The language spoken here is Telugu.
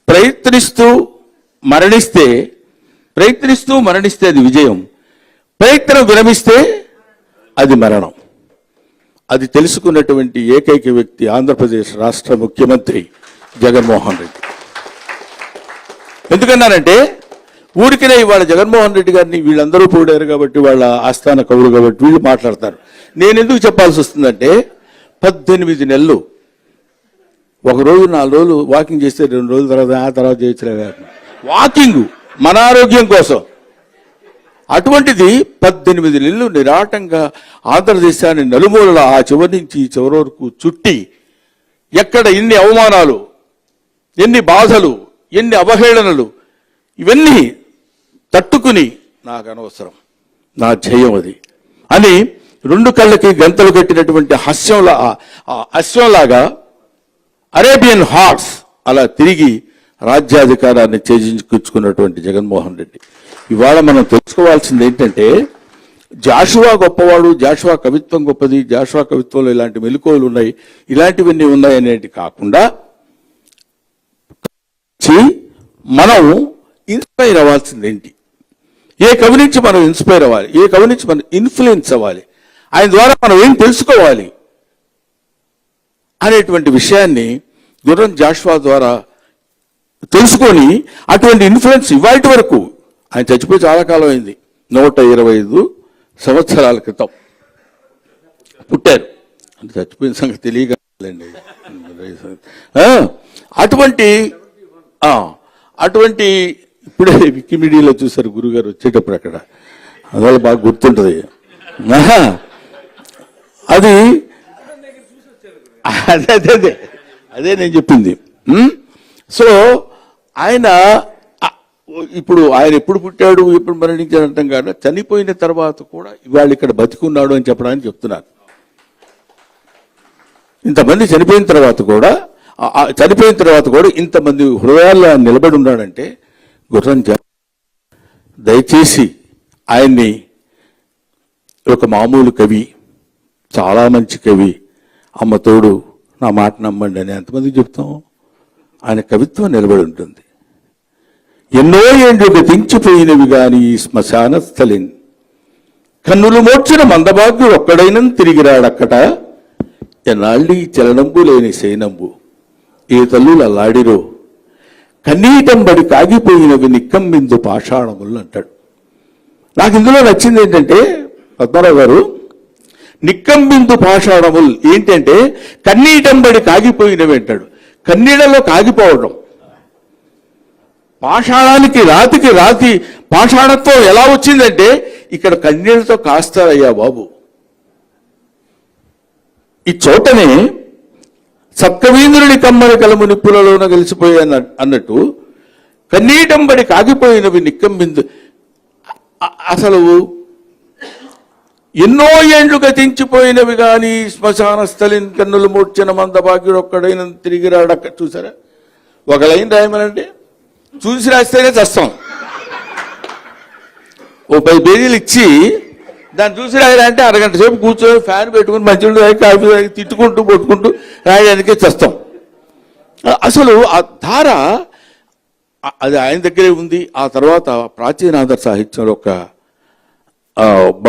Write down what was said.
ప్రయత్నిస్తూ మరణిస్తే అది విజయం, ప్రయత్నం విరమిస్తే అది మరణం. అది తెలుసుకున్నటువంటి ఏకైక వ్యక్తి ఆంధ్రప్రదేశ్ రాష్ట్ర ముఖ్యమంత్రి జగన్మోహన్ రెడ్డి. ఎందుకన్నానంటే ఊరికినే ఇవాళ జగన్మోహన్ రెడ్డి గారిని వీళ్ళందరూ పోడారు కాబట్టి, వాళ్ళ ఆస్థాన కవులు కాబట్టి వీళ్ళు మాట్లాడతారు. నేను ఎందుకు చెప్పాల్సి వస్తుందంటే 18 నెలలు, ఒక రోజు 4 రోజులు వాకింగ్ చేస్తే 2 రోజుల తర్వాత చేయొచ్చులే వాకింగ్ మన ఆరోగ్యం కోసం. అటువంటిది 18 నెలలు నిరాటంగా ఆంధ్రదేశాన్ని నలుమూలల ఆ చివరి నుంచి ఈ చివరి వరకు చుట్టి, ఎక్కడ ఎన్ని అవమానాలు, ఎన్ని బాధలు, ఎన్ని అవహేళనలు, ఇవన్నీ తట్టుకుని నాకు అనవసరం, నా ధ్యేయం అది అని 2 కళ్ళకి గంతలు కట్టినటువంటి అశ్వంలాగా అరేబియన్ హార్స్ అలా తిరిగి రాజ్యాధికారాన్ని చేజించుకున్నటువంటి జగన్మోహన్ రెడ్డి. ఇవాళ మనం తెలుసుకోవాల్సింది ఏంటంటే, జాషువా గొప్పవాడు, జాషువా కవిత్వం గొప్పది, జాషువా కవిత్వంలో ఇలాంటి మెలకువలు ఉన్నాయి, ఇలాంటివన్నీ ఉన్నాయనేది కాకుండా మనం ఇన్స్పైర్ అవ్వాల్సింది ఏంటి, ఏ కవి నుంచి మనం ఇన్స్పైర్ అవ్వాలి, ఏ కవి నుంచి మనం ఇన్ఫ్లుయెన్స్ అవ్వాలి, ఆయన ద్వారా మనం ఏం తెలుసుకోవాలి అనేటువంటి విషయాన్ని గుర్రం జాషువా ద్వారా తెలుసుకొని అటువంటి ఇన్ఫ్లుయెన్స్ ఇవాటి వరకు, ఆయన చచ్చిపోయి చాలా కాలం అయింది, 125 సంవత్సరాల క్రితం పుట్టారు అంటే చచ్చిపోయిన సంగతి తెలియగలండి. అటువంటి ఇప్పుడే వికీమీడియాలో చూశారు గురుగారు వచ్చేటప్పుడు, అక్కడ అందువల్ల బాగా గుర్తుంటుంది. అది అదే నేను చెప్పింది. సో ఆయన ఎప్పుడు పుట్టాడు, ఎప్పుడు మరణించాడు అంటాం కాదు, చనిపోయిన తర్వాత కూడా ఇవాళ ఇక్కడ బతికున్నాడు అని చెప్పడానికి చెప్తున్నాను. ఇంతమంది చనిపోయిన తర్వాత కూడా ఇంతమంది హృదయాల్లో నిలబడి ఉన్నాడంటే గుర్రం దయచేసి ఆయన్ని ఒక మామూలు కవి, చాలా మంచి కవి, అమ్మ తోడు నా మాట నమ్మండి అని ఎంతమందికి చెప్తాం. ఆయన కవిత్వం నిలబడి ఉంటుంది. ఎన్నో ఏండ్లు గతించిపోయినవి గాని శ్మశాన స్థలిన్, కన్నులు మోడ్చిన మందభాగ్యుడు ఒక్కడైనా తిరిగిరాడక్కట, ఎన్నాళ్ళి చలనంబు లేని శయనంబు ఏ తల్లులు అల్లాడిరో, కన్నీటంబడి కాగిపోయినవి నిక్కమ్మిందు పాషాణములు అంటాడు. నాకు ఇందులో నచ్చింది ఏంటంటే పద్మరావు గారు, నిక్కమ్మిందు పాషాణములు ఏంటంటే కన్నీటంబడి కాగిపోయినవి అంటాడు. కన్నీళ్లలో కాగిపోవడం, పాషాణానికి రాతికి రాతి పాషాణత్వం ఎలా వచ్చిందంటే ఇక్కడ కన్నీళ్లతో కాస్తారయ్యా బాబు. ఈ చోటనే సప్తవీంద్రుడి కమ్మని కలము నిప్పులలోన కలిసిపోయా అన్నట్టు కన్నీటంబడి కాగిపోయినవి నిక్కమ్మిందు. అసలు ఎన్నో ఏండ్లు గతించిపోయినవి కానీ శ్మశాన స్థలిన్, కన్నులు మూర్చిన మందభాగ్యుడు ఒక్కడైనా తిరిగి రాడక్క. చూసారా, ఒక లైన్ రాయమనండి, చూసి రాస్తేనే చస్తాం. ఓ 10 పేజీలు ఇచ్చి దాన్ని చూసి రాయాలంటే అరగంట సేపు కూర్చొని ఫ్యాన్ పెట్టుకుని మంచిగా తాగి కాఫీ తాగి తిట్టుకుంటూ కొట్టుకుంటూ రాయడానికే చస్తాం. అసలు ఆ ధార అది ఆయన దగ్గరే ఉంది. ఆ తర్వాత ప్రాచీన ఆంధ్ర సాహిత్యంలో ఒక